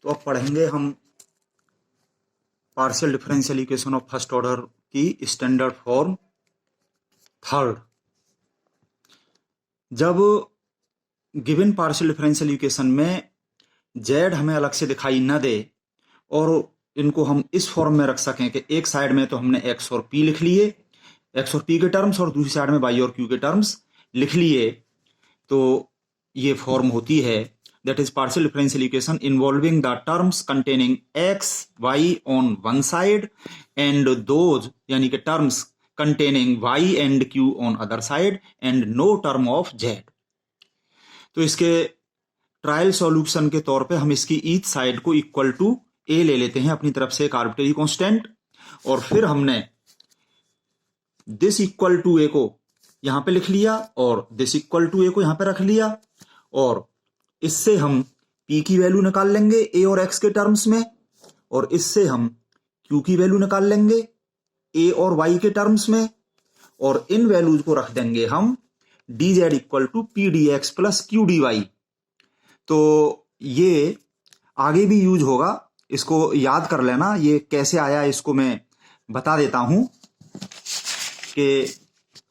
तो अब पढ़ेंगे हम partial differential equation of first order की स्टैंडर्ड फॉर्म थर्ड। जब गिवन पार्शियल डिफरेंशियल इक्वेशन में जेड हमें अलग से दिखाई न दे और इनको हम इस फॉर्म में रख सकें कि एक साइड में तो हमने एक्स और पी लिख लिए, एक्स और पी के टर्म्स, और दूसरी साइड में वाई और क्यू के टर्म्स लिख लिए, तो ये फॉर्म होती है that is partial differential equation involving the terms containing x y on one side and those यानी कि terms containing y and q on other side and no term of z। तो इसके ट्रायल सॉल्यूशन के तौर पे हम इसकी each side को इक्वल टू a ले लेते हैं अपनी तरफ से एक आर्बिट्रेरी कांस्टेंट, और फिर हमने दिस इक्वल टू a को यहां पे लिख लिया और दिस इक्वल टू a को यहां पे रख लिया, और इससे हम p की वैल्यू निकाल लेंगे a और x के टर्म्स में, और इससे हम q की वैल्यू निकाल लेंगे a और y के टर्म्स में, और इन वैल्यूज को रख देंगे हम dz equal to P D x plus Q D Y. तो ये आगे भी यूज होगा, इसको याद कर लेना। ये कैसे आया इसको मैं बता देता हूं कि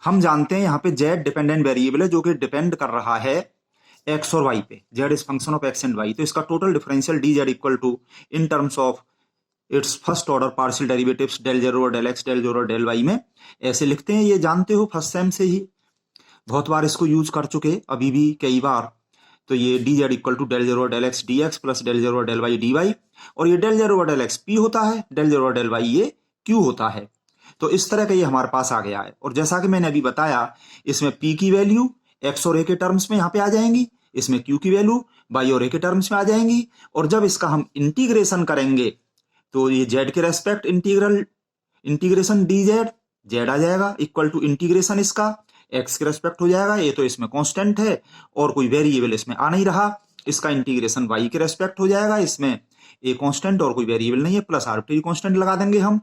हम जानते हैं यहां पे z डिपेंडेंट वेरिएबल है जो कि डिपेंड कर रहा है x और y पे। z is function of x and y, तो इसका total differential dz equal to in terms of its first order partial derivatives del zero और डेल एक्स डेल जेरो और डेल वाई में ऐसे लिखते हैं। ये जानते हो फर्स्ट सेम से ही, बहुत बार इसको यूज कर चुके, अभी भी कई बार। तो ये dz equal to del zero और del x d x plus del zero और डेल वाई डी वाई, और ये डेल जेरो और डेल एक्स p होता है, डेल जेरो और डेल वाई ये q होता है। तो इस तरह का ये हमारे पास आ गया है, और जैसा कि मैंने अभी बताया इसमें p की वैल्यू x और a के टर्म्स में यहाँ पे आ जाएंगी, इसमें q की वैल्यू y और a के टर्म्स में आ जाएंगी, और जब इसका हम इंटीग्रेशन करेंगे तो ये z के रेस्पेक्ट इंटीग्रेशन dz z आ जाएगा इक्वल टू इंटीग्रेशन इसका x के रेस्पेक्ट हो जाएगा, ये तो इसमें कांस्टेंट है और कोई वेरिएबल इसमें आ नहीं रहा, इसका इंटीग्रेशन y के रेस्पेक्ट हो जाएगा, इसमें ए कांस्टेंट और कोई वेरिएबल नहीं है, प्लस आर्बिट्रेरी कांस्टेंट लगा देंगे हम।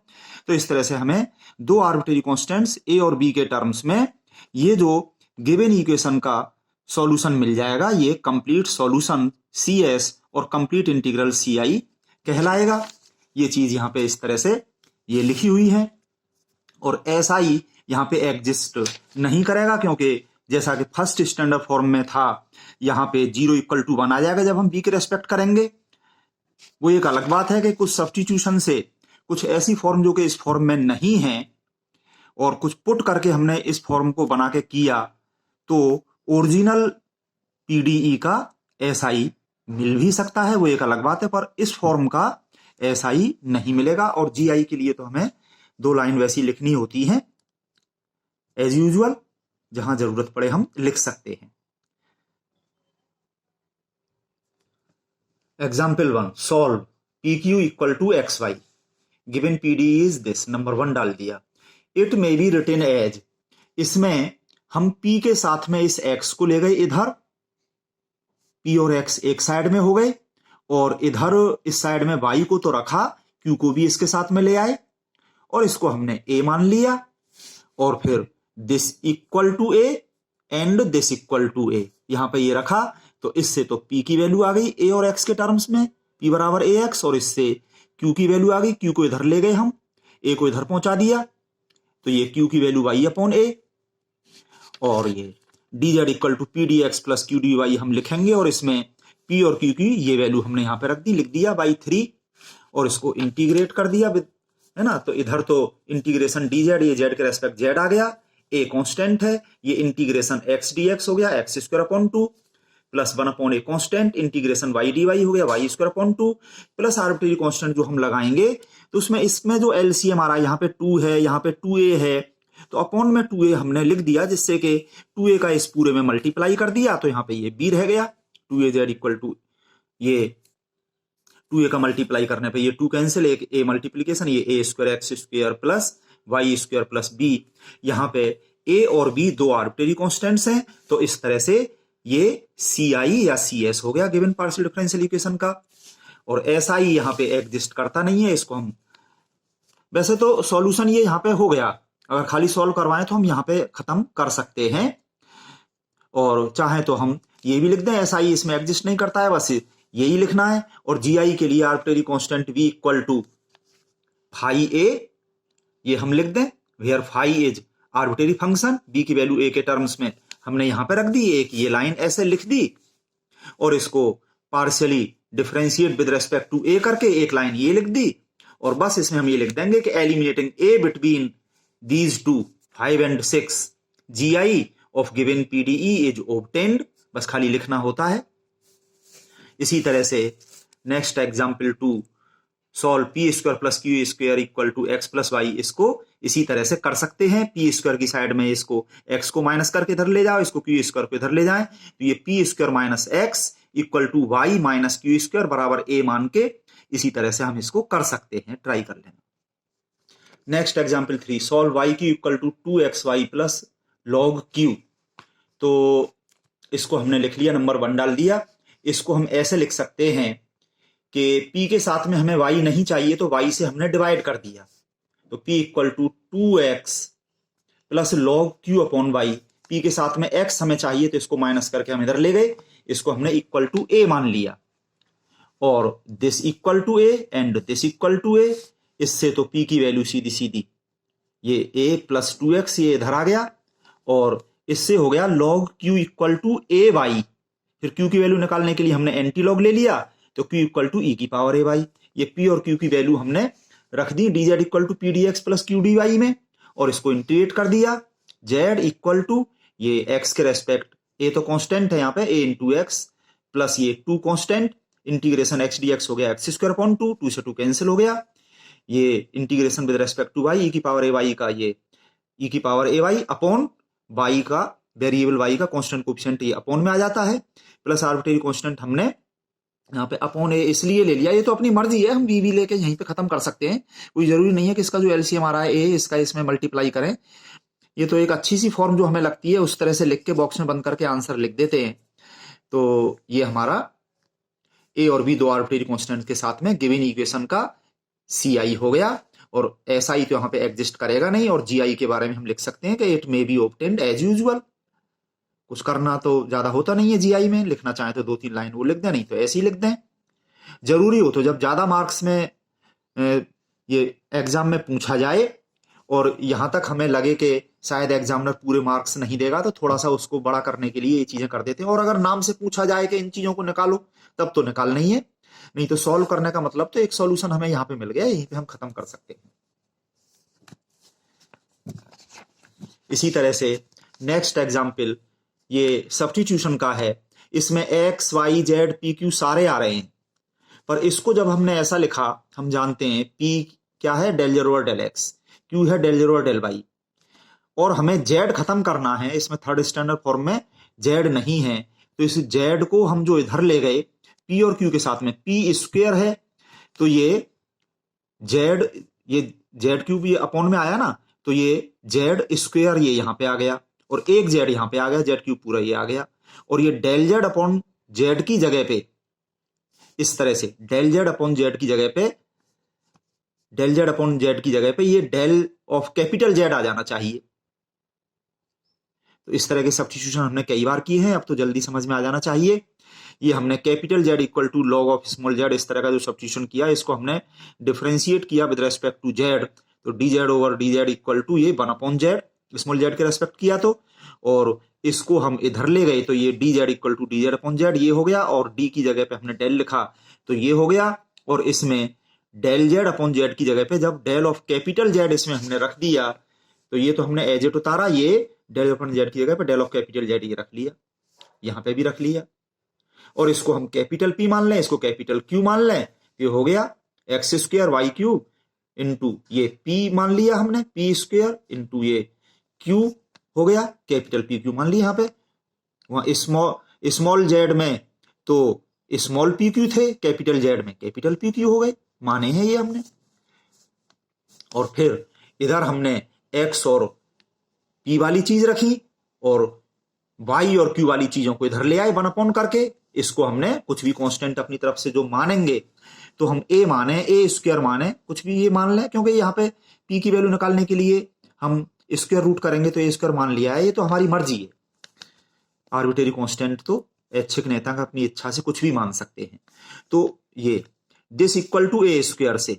तो इस तरह से हमें दो आर्बिट्रेरी कांस्टेंट्स ए और बी के टर्म्स में ये जो गिवन इक्वेशन का सॉल्यूशन मिल जाएगा, ये कंप्लीट सॉल्यूशन CS और कंप्लीट इंटीग्रल CI कहलाएगा। ये चीज यहाँ पे इस तरह से ये लिखी हुई है, और SI यहाँ पे एग्जिस्ट नहीं करेगा, क्योंकि जैसा कि फर्स्ट स्टैंडर्ड फॉर्म में था यहाँ पे 0 इक्वल टू 1 आ जाएगा जब हम b के रेस्पेक्ट करेंगे। वो एक अलग बात है कि कुछ सब्स्टिट्यूशन से कुछ ऐसी फॉर्म जो कि इस फॉर्म में नहीं है और कुछ पुट करके हमने इस फॉर्म को बना के किया, तो ओरिजिनल PDE का SI मिल भी सकता है, वो एक अलग बात है, पर इस फॉर्म का SI नहीं मिलेगा। और GI के लिए तो हमें दो लाइन वैसी लिखनी होती है एज यूजुअल, जहां जरूरत पड़े हम लिख सकते हैं। Example 1, solve PQ equal to XY, given PDE is this, number 1 डाल दिया। It may be written as, इसमें हम P के साथ में इस X को ले गए इधर, P और X एक साइड में हो गए, और इधर इस साइड में Y को तो रखा, Q को भी इसके साथ में ले आए, और इसको हमने A मान लिया, और फिर this equal to A and this equal to A यहां पे ये रखा, तो इससे तो P की वैल्यू आ गई A और X के टर्म्स में, P बराबर AX, और इससे Q की वैल्यू आ गई, Q को इधर ले गए हम, A को इधर पहुंचा दिया, तो ये Q की वैल्यू Y अपॉन A, और ये dz equal to P D x plus Q D Y हम लिखेंगे, और इसमें P और Q की ये वैल्यू हमने यहाँ पे रख दी, लिख दिया बाई 3, और इसको इंटीग्रेट कर दिया है ना। तो इधर तो इंटीग्रेशन dz, ये z के रेस्पेक्ट z आ गया, a कांस्टेंट है, ये इंटीग्रेशन x dx हो गया x square upon 2 plus 1 upon a constant, integration y dy हो गया y square upon 2 plus arbitrary constant जो हम लगाएंगे, तो उसमें इसमें जो LCM आ रहा है, यहाँ पे 2 है, यहाँ पे 2a है, तो अपॉन में 2a हमने लिख दिया, जिससे कि 2a का इस पूरे में मल्टीप्लाई कर दिया, तो यहाँ पे ये b रह गया, 2az इक्वल टू ये 2a का मल्टीप्लाई करने पे ये 2 कैंसिल, एक a मल्टीप्लीकेशन, ये a square x square plus y square plus b, यहाँ पे a और b दो आर्बिट्रेरी कांस्टेंट्स हैं, तो इस तरह से ये CI या CS हो गया गिवन पार्शियल डिफरेंशियल इक्वेशन का। और SI यहाँ पे एग्जिस्ट करता नहीं है, इसको हम वैसे तो सॉल्यूशन ये यहाँ पे हो गया, अगर खाली सॉल्व करवाएं तो हम यहाँ पे खत्म कर सकते हैं, और चाहे तो हम ये भी लिख दें SI इसमें एग्जिस्ट नहीं करता है, बस यही लिखना है। और GI के लिए arbitrary constant V equal to phi A, ये हम लिख दें, where phi is arbitrary function, B की वैल्यू A के टर्म्स में हमने यहां पे रख दी, एक ये लाइन ऐसे लिख दी और इसको partially differentiate with respect to A करके एक लाइन ये लिख दी। और बस इसमें हम ये लिख देंगे कि eliminating A between these two 5 and 6 GI of given PDE is obtained, बस खाली लिखना होता है। इसी तरह से next example 2, solve P square plus Q square equal to X plus Y, इसको इसी तरह से कर सकते हैं। पी स्क्वायर की साइड में इसको एक्स को माइनस करके इधर ले जाओ, इसको क्यू स्क्वायर को इधर ले जाएं, तो ये P square minus X equal to Y minus Q square बराबर ए मान के इसी तरह से हम इसको कर सकते हैं, ट्राई कर लेना। Next example 3, solve Y Q equal to 2xy plus log Q. तो इसको हमने लिख लिया, नंबर 1 डाल दिया। इसको हम ऐसे लिख सकते हैं कि p के साथ में हमें y नहीं चाहिए तो y से हमने डिवाइड कर दिया, तो p equal to 2x plus log q upon y। p के साथ में x हमें चाहिए तो इसको माइनस करके हम इधर ले गए, इसको हमने इक्वल टू a मान लिया। और this equal to a and this equal to a, इससे तो p की वैल्यू सीधी सीधी ये a प्लस 2x ये इधर आ गया, और इससे हो गया log q equal to a y। फिर q की वैल्यू निकालने के लिए हमने एंटी लॉग ले लिया, तो q इक्वल टू e की पावर a y। ये p और q की वैल्यू हमने रख दी dz equal to P D x plus Q D Y में, और इसको इंटीग्रेट कर दिया। z इक्वल टू ये x के रेस्पेक्ट a तो कांस्टेंट है यहाँ पे a इंटू एक्स प्लस ये 2 कांस्टेंट, इंटीग्रेशन x dx हो गया एक्स स्क्वायर अपॉन 2, 2 से 2 कैंसिल हो गया। ये integration with respect to y, e की पावर a y का ये e की power a y upon y का वेरिएबल y का कांस्टेंट कोएफिशिएंट ये अपॉन में आ जाता है, प्लस आर्बिट्रेरी कांस्टेंट हमने यहाँ पे अपॉन ए इसलिए ले लिया। ये तो अपनी मर्जी है, हम वी लेके यहीं पे खत्म कर सकते हैं, कोई जरूरी नहीं है कि इसका जो एलसीएम आ रहा है ए इसका इसमें मल्टीप्लाई करें। ये तो एक अच्छी सी फॉर्म जो हमें लगती है उस तरह से लिख के बॉक्स में बंद करके आंसर लिख देते हैं। तो ये हमारा ए और बी दो आर्बिट्रेरी कांस्टेंट के साथ में गिवन इक्वेशन का CI हो गया, और SI तो यहाँ पे एग्जिस्ट करेगा नहीं। और GI के बारे में हम लिख सकते हैं कि it may be obtained as usual. कुछ करना तो ज्यादा होता नहीं है GI में, लिखना चाहे तो 2-3 लाइन वो लिख दें, नहीं तो ऐसे ही लिख दें। जरूरी हो तो जब ज्यादा मार्क्स में ये एग्जाम में पूछा जाए और यहां तक हमें लगे कि शायद एग्जामिनर पूरे मार्क्स नहीं देगा, तो थोड़ा सा उसको बड़ा करने के लिए ये चीजें कर देते हैं। और अगर नाम से पूछा जाए कि इन चीजों को निकालो, तब तो निकालना ही है, नहीं तो सॉल्व करने का मतलब तो एक सॉल्यूशन हमें यहां पे मिल गया, यहीं पे हम खत्म कर सकते हैं। इसी तरह से नेक्स्ट एग्जाम्पल ये सब्स्टिट्यूशन का है। इसमें x, y, z, p, q सारे आ रहे हैं, पर इसको जब हमने ऐसा लिखा, हम जानते हैं p क्या है, del Z over del x, q है del Z over del y, और हमें z खत्म करना है। इसमें थर्ड स्टैंडर्ड फॉर्म में z नहीं है, तो इस z को हम जो इधर ले गए p और q के साथ में, p स्क्वायर है तो ये z क्यूब ये अपॉन में आया ना, तो ये z स्क्वायर ये यहां पे आ गया, और एक z यहां पे आ गया, z क्यूब पूरा ये आ गया। और ये डेल जेड अपॉन जेड की जगह पे इस तरह से डेल जेड अपॉन जेड की जगह पे, डेल जेड अपॉन जेड की जगह पे ये डेल ऑफ कैपिटल जेड आ जाना चाहिए। तो इस तरह के सब्स्टिट्यूशन हमने कई बार किए हैं, अब तो जल्दी समझ में आ जाना चाहिए। ये हमने capital Z equal to log of small Z, इस तरह का जो सब्स्टिट्यूशन किया, इसको हमने डिफरेंशिएट किया विद रेस्पेक्ट टू जेड, तो D Z over D Z equal to ये 1 अपॉन जेड, स्मॉल जेड के रेस्पेक्ट किया तो, और इसको हम इधर ले गए तो ये D Z equal to D Z upon Z ये हो गया, और डी की जगह पे हमने डेल लिखा तो ये हो गया, और इसमें डेल जेड अपॉन जेड की जगह पे जब डेल ऑफ कैपिटल जेड इसमें हमने रख दिया, तो ये तो हमने एज इट उतारा, ये डेल अपॉन जेड की जगह पे डेल ऑफ कैपिटल जेड ये रख लिया, यहां पे भी रख लिया, और इसको हम कैपिटल P मान लें, इसको कैपिटल Q मान लें, ये हो गया X square Y cube into ये P मान लिया हमने, P स्क्वायर इंटू ये Q हो गया, कैपिटल P Q मान लिया। यहाँ पे वहां स्मॉल जेड में तो स्मॉल p q थे, कैपिटल जेड में कैपिटल P Q हो गए, माने हैं ये हमने। और फिर इधर हमने x और p वाली चीज रखी, और y और q वाली चीजों को इधर ले आए 1 अपॉन करके। इसको हमने कुछ भी कांस्टेंट अपनी तरफ से जो मानेंगे, तो हम a माने, a स्क्वायर माने, कुछ भी ये मान लें, क्योंकि यहाँ पे p की वैल्यू निकालने के लिए हम स्क्वायर रूट करेंगे तो a स्क्वायर मान लिया है, ये तो हमारी मर्जी है। आर्बिट्रेरी कांस्टेंट तो ऐच्छिक नेता का अपनी इच्छा से कुछ भी मान सकते हैं। तो ये this equal to A square से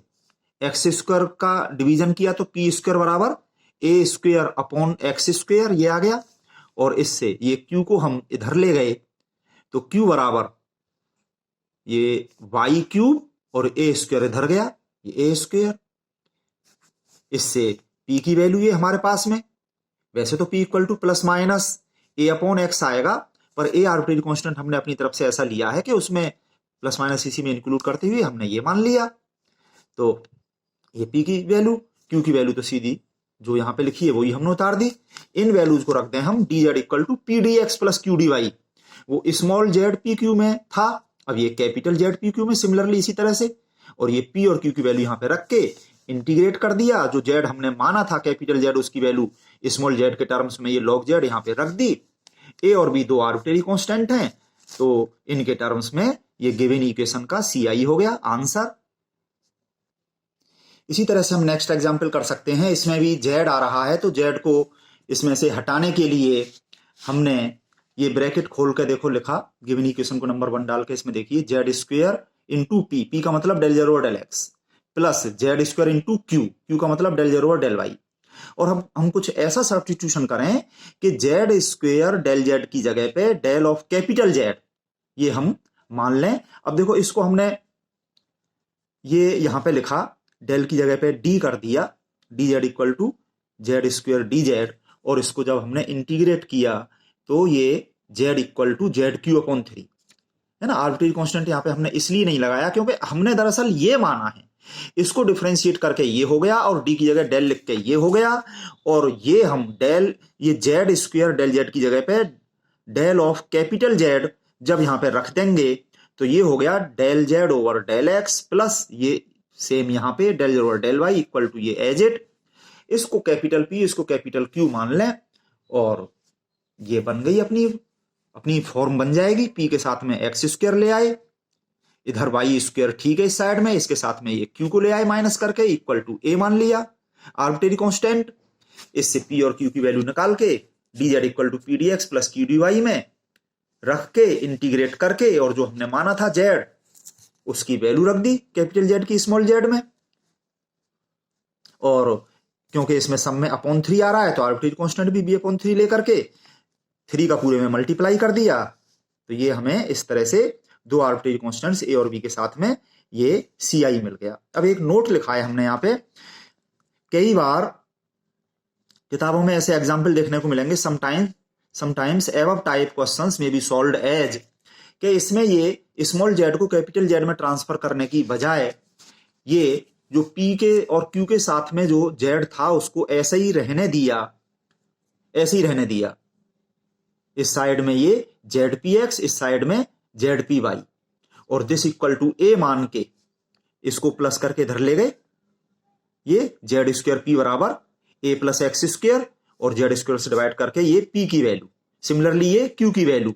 एक्स स्क्वायर का डिवीजन किया तो पी स्क्वायर बराबर A square upon X square, ये आ गया। और इससे ये क्यू को हम इधर ले गए तो क्यू बराबर ये वाई क्यूब और ए स्क्वायर इधर गया, ये ए स्क्वायर। इससे पी की वैल्यू ये हमारे पास में, वैसे तो p equal to plus minus a upon x आएगा, पर ए आर्बिट्रेरी कांस्टेंट हमने अपनी तरफ से ऐसा लिया है कि उसमें प्लस माइनस इसी में इंक्लूड करते हुए हमने ये मान लिया। तो ये पी की वैल्यू, क्यू की वैल्यू तो सीधी जो यहाँ पे लिखी है वही हमने उतार दी। इन वैल्यूज को रखते हैं हम D Z equal to P D x plus Q D Y. वो स्मॉल जेड पी क्यू में था, अब ये कैपिटल जेड पी क्यू में सिमिलरली इसी तरह से। और ये पी और क्यू की वैल्यू यहाँ पे रख के इंटीग्रेट कर दिया। जो जेड हमने माना था कैपिटल जेड, उसकी वैल्यू स्मॉल जेड के टर्म्स में ये लॉग जेड यहाँ पे रख दी। ए और बी दो आर्बिट्रेरी कांस्टेंट हैं, तो इनके टर्म्स में ये गिवन इक्वेशन का CI हो गया आंसर। इसी तरह से हम नेक्स्ट एग्जांपल कर सकते हैं। इसमें भी जेड आ रहा है, तो जेड को इसमें से हटाने के लिए हमने ये ब्रैकेट खोल के देखो लिखा गिवन इक्वेशन को नंबर 1 डाल के, इसमें देखिए Z square into P, P का मतलब del Z over del X, plus Z square into Q, Q का मतलब del Z over del Y. और हम कुछ ऐसा सब्स्टिट्यूशन करें कि जेड स्क्वायर डेल जेड की जगह पे डेल ऑफ कैपिटल जेड ये हम मान लें। अब देखो इसको हमने ये यहां पे लिखा, डेल की जगह पे डी कर दिया, D Z equal to Z square D Z. और इसको जब हमने इंटीग्रेट किया तो ये Z equal to Z Q upon 3 है ना। आर्बिट्रेरी कांस्टेंट यहाँ पे हमने इसलिए नहीं लगाया क्योंकि हमने दरअसल ये माना है। इसको डिफरेंशिएट करके ये हो गया और डी की जगह डेल लिख के ये हो गया। और ये हम डेल, ये जेड स्क्वायर डेल जेड की जगह पे डेल ऑफ कैपिटल जेड जब यहाँ पे रख देंगे तो ये हो गया del Z over del X, plus ये सेम यहाँ पे del Z over del Y equal to ये एज इट। इसको कैपिटल पी, इसको कैपिटल क्यू मान लें और ये बन गई अपनी फॉर्म बन जाएगी। पी के साथ में एक्स स्क्वायर ले आए, इधर वाई स्क्वायर ठीक है इस साइड में, इसके साथ में ये क्यू को ले आए माइनस करके, इक्वल टू ए मान लिया आर्बिट्रेरी कांस्टेंट। इससे पी और क्यू की वैल्यू निकाल के D Z equal to P D x plus Q D Y में रख के इंटीग्रेट करके, और जो हमने माना था जेड उसकी वैल्यू रख दी कैपिटल जेड की स्मॉल जेड में। और क्योंकि इसमें सम में अपॉन 3 आ रहा है तो आर्बिट्रेरी कांस्टेंट भी अपॉन 3 लेकर के 3 का पूरे में मल्टीप्लाई कर दिया। तो ये हमें इस तरह से दो आर्बिट्रेरी कांस्टेंट्स ए और बी के साथ में ये CI मिल गया। अब एक नोट लिखा है हमने यहाँ पे, कई बार किताबों में ऐसे एग्जाम्पल देखने को मिलेंगे, समटाइम्स एबव टाइप क्वेश्चंस में बी सॉल्व्ड एज, कि इसमें ये स्मॉल जेड को कैपिटल जेड में ट्रांसफर करने की बजाय ये जो पी के और क्यू के साथ में जो जेड था उसको ऐसे ही रहने दिया, इस साइड में ये जेड पी एक्स, इस साइड में जेड पी वाई, और दिस इक्वल टू ए मान के इसको प्लस करके इधर ले गए। ये जेड स्क्वायर पी बराबर ए प्लस एक्स स्क्वायर, और जेड स्क्वायर से डिवाइड करके ये पी की वैल्यू, सिमिलरली ये क्यू की वैल्यू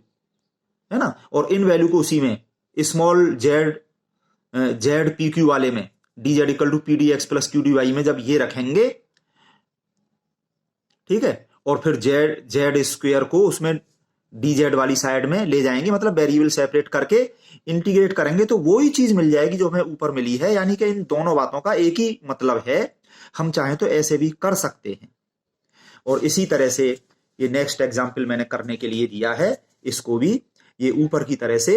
है ना। और इन वैल्यू को उसी में स्मॉल जेड पी क्यू वाले में D Z equal to P D x plus Q D Y में जब ये रखेंगे, ठीक है, और फिर जेड स्क्वायर को उसमें डी जेड वाली साइड में ले जाएंगे, मतलब वेरिएबल सेपरेट करके इंटीग्रेट करेंगे तो वो ही चीज मिल जाएगी जो हमें ऊपर मिली है। यानी कि इन दोनों बातों का एक ही मतलब है। हम चाहें तो ऐसे भी कर सकते हैं। और इसी तरह से ये नेक्स्ट एग्जाम्पल मैंने करने के लिए दिया है, इसको भी ये ऊपर की तरह से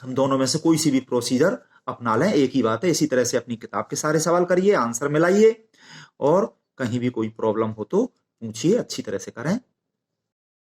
हम दोनों में से कोई सी भी प्रोसीजर अपना लें, एक ही बात है। इसी तरह से अपनी किताब के सारे सवाल करिए, आंसर मिलाइए, और कहीं भी कोई प्रॉब्लम हो तो पूछिए, अच्छी तरह से करें।